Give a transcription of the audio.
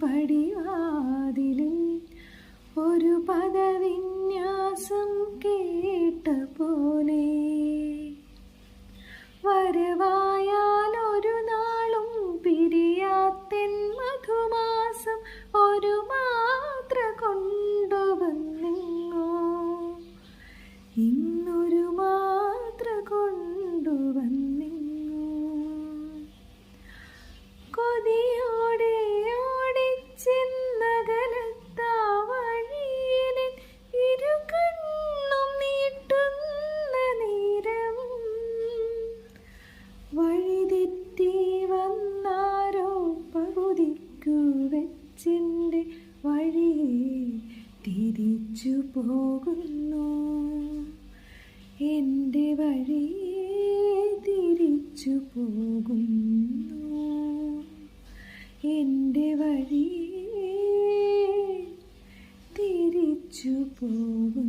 പടിവാതിലിൽ ഒരു പദവിന്യാസം കേട്ട പോലെ വരവായാൽ ഒരു നാളും പിരിയാത്തെൻ മധുമാസം ഒരു മാത്ര കൊണ്ടുവന്നിങ്ങോ ഇന്നൊരു മാത്ര കൊണ്ടുവന്നിങ്ങോ കൊതിയോടെ ഓടിച്ചെന്നകലത്താ വഴിയിലെ ഇരു കണ്ണും നീട്ടുന്ന നേരം വഴിതെറ്റി വന്നാരോ പകുതിക്കു വെച്ചിൻ്റെ വഴിയെ തിരിച്ചു പോകുന്നു എൻ്റെ വഴിയെ തിരിച്ചു പോകുന്നു എൻ്റെ വഴിയെ തിരിച്ചു പോകുന്നു.